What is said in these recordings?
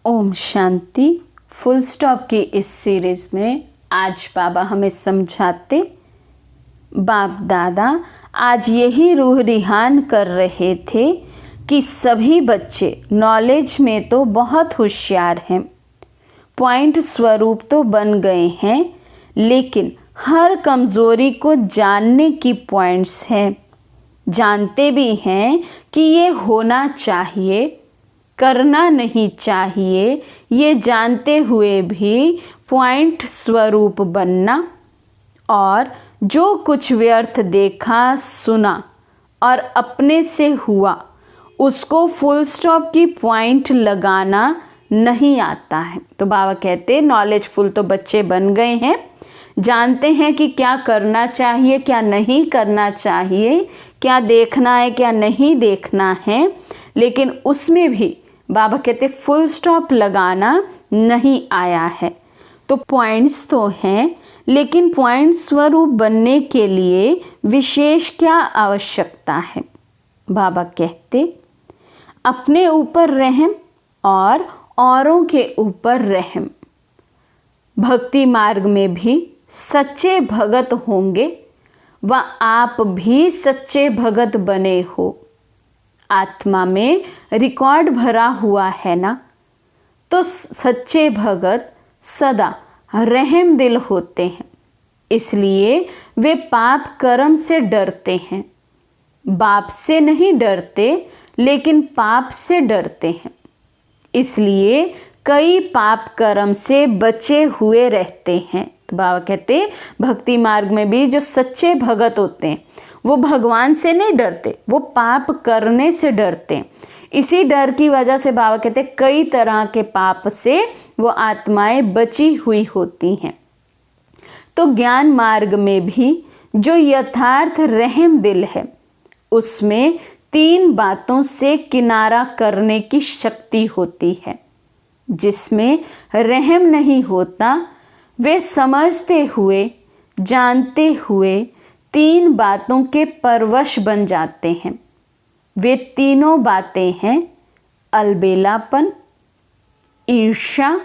Om Shanti. Full stop की इस series में आज बाबा हमें समझाते, बाप दादा आज यही रूह रिहान कर रहे थे कि सभी बच्चे नॉलेज में तो बहुत होशियार हैं, पॉइंट स्वरूप तो बन गए हैं, लेकिन हर कमज़ोरी को जानने की पॉइंट्स हैं। जानते भी हैं कि ये होना चाहिए, करना नहीं चाहिए, ये जानते हुए भी पॉइंट स्वरूप बनना और जो कुछ व्यर्थ देखा सुना और अपने से हुआ उसको फुल स्टॉप की पॉइंट लगाना नहीं आता है। तो बाबा कहते नॉलेजफुल तो बच्चे बन गए हैं, जानते हैं कि क्या करना चाहिए, क्या नहीं करना चाहिए, क्या देखना है, क्या नहीं देखना है, लेकिन उसमें भी बाबा कहते फुल स्टॉप लगाना नहीं आया है। तो पॉइंट्स तो हैं, लेकिन पॉइंट स्वरूप बनने के लिए विशेष क्या आवश्यकता है। बाबा कहते अपने ऊपर रहम और औरों के ऊपर रहम। भक्ति मार्ग में भी सच्चे भगत होंगे व आप भी सच्चे भगत बने हो। आत्मा में रिकॉर्ड भरा हुआ है ना, तो सच्चे भगत सदा रहम दिल होते हैं, इसलिए वे पाप कर्म से डरते हैं। बाप से नहीं डरते, लेकिन पाप से डरते हैं, इसलिए कई पाप कर्म से बचे हुए रहते हैं। तो बाबा कहते भक्ति मार्ग में भी जो सच्चे भगत होते हैं वो भगवान से नहीं डरते, वो पाप करने से डरते हैं। इसी डर की वजह से बाबा कहते कई तरह के पाप से वो आत्माएं बची हुई होती हैं। तो ज्ञान मार्ग में भी जो यथार्थ रहम दिल है उसमें 3 बातों से किनारा करने की शक्ति होती है। जिसमें रहम नहीं होता वे समझते हुए जानते हुए 3 बातों के परवश बन जाते हैं। वे तीनों बातें हैं अलबेलापन, ईर्ष्या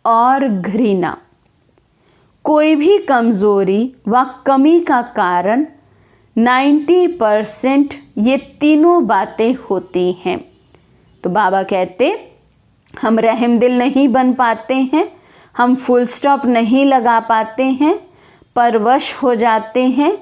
और घृणा। कोई भी कमजोरी व कमी का कारण 90% ये तीनों बातें होती हैं। तो बाबा कहते हम रहम दिल नहीं बन पाते हैं, हम फुल स्टॉप नहीं लगा पाते हैं, परवश हो जाते हैं।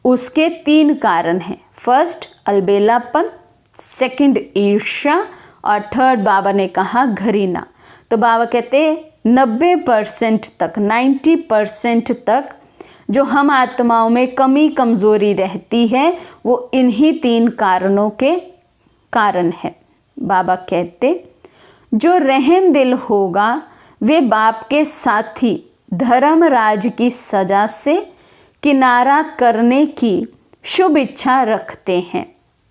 उसके 3 कारण हैं। फर्स्ट अलबेलापन, सेकंड ईर्ष्या और थर्ड बाबा ने कहा घृणा। तो बाबा कहते 90% तक 90% तक जो हम आत्माओं में कमी कमज़ोरी रहती है वो इन्हीं 3 कारणों के कारण है। बाबा कहते जो रहम दिल होगा वे बाप के साथी धर्मराज की सजा से किनारा करने की शुभ इच्छा रखते हैं।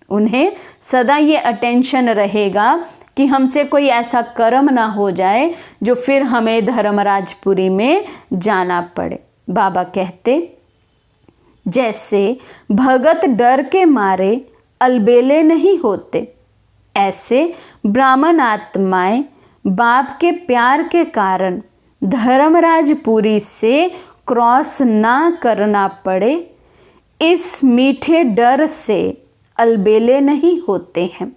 उन्हें सदा ये अटेंशन रहेगा कि हमसे कोई ऐसा कर्म ना हो जाए जो फिर हमें धर्मराजपुरी में जाना पड़े। बाबा कहते जैसे भगत डर के मारे अलबेले नहीं होते, ऐसे ब्राह्मण आत्माएं बाप के प्यार के कारण धर्मराजपुरी से क्रॉस ना करना पड़े, इस मीठे डर से अलबेले नहीं होते हैं।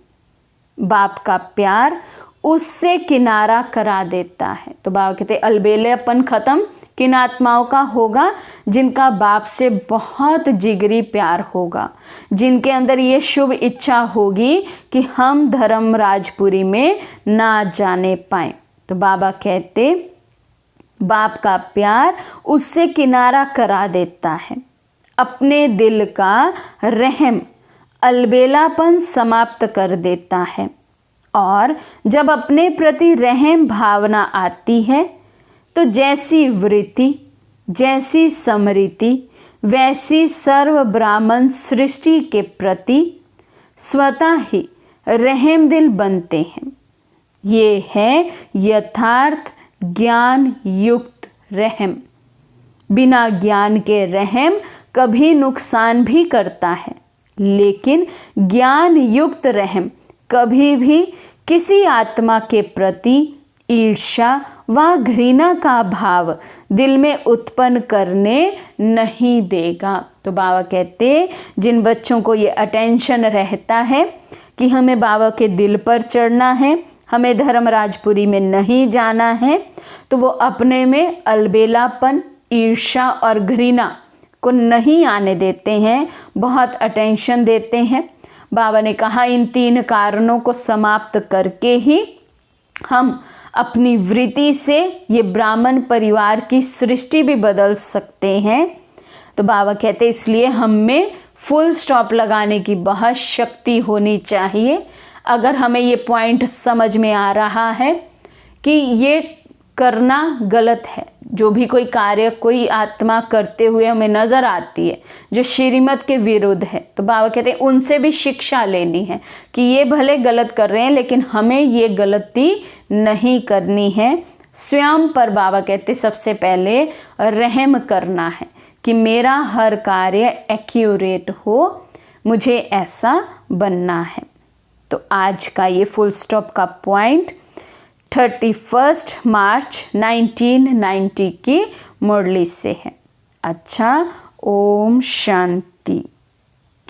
बाप का प्यार उससे किनारा करा देता है। तो बाबा कहते अलबेलेपन खत्म किन आत्माओं का होगा, जिनका बाप से बहुत जिगरी प्यार होगा, जिनके अंदर ये शुभ इच्छा होगी कि हम धर्मराजपुरी में ना जाने पाएं। तो बाबा कहते बाप का प्यार उससे किनारा करा देता है। अपने दिल का रहम अलबेलापन समाप्त कर देता है और जब अपने प्रति रहम भावना आती है तो जैसी वृत्ति, जैसी समृद्धि, वैसी सर्व ब्राह्मण सृष्टि के प्रति स्वतः ही रहम दिल बनते हैं। ये है यथार्थ ज्ञान युक्त रहम। बिना ज्ञान के रहम कभी नुकसान भी करता है, लेकिन ज्ञान युक्त रहम कभी भी किसी आत्मा के प्रति ईर्ष्या व घृणा का भाव दिल में उत्पन्न करने नहीं देगा। तो बाबा कहते जिन बच्चों को ये अटेंशन रहता है कि हमें बाबा के दिल पर चढ़ना है, हमें धर्मराजपुरी में नहीं जाना है, तो वो अपने में अलबेलापन, ईर्ष्या और घृणा को नहीं आने देते हैं, बहुत अटेंशन देते हैं। बाबा ने कहा इन 3 कारणों को समाप्त करके ही हम अपनी वृत्ति से ये ब्राह्मण परिवार की सृष्टि भी बदल सकते हैं। तो बाबा कहते इसलिए हम में फुल स्टॉप लगाने की बहुत शक्ति होनी चाहिए। अगर हमें ये पॉइंट समझ में आ रहा है कि ये करना गलत है, जो भी कोई कार्य कोई आत्मा करते हुए हमें नज़र आती है जो श्रीमत के विरुद्ध है, तो बाबा कहते हैं उनसे भी शिक्षा लेनी है कि ये भले गलत कर रहे हैं लेकिन हमें ये गलती नहीं करनी है। स्वयं पर बाबा कहते सबसे पहले रहम करना है कि मेरा हर कार्य एक्यूरेट हो, मुझे ऐसा बनना है। तो आज का ये फुल स्टॉप का पॉइंट 31 मार्च 1990 की मुरली से है। अच्छा, ओम शांति।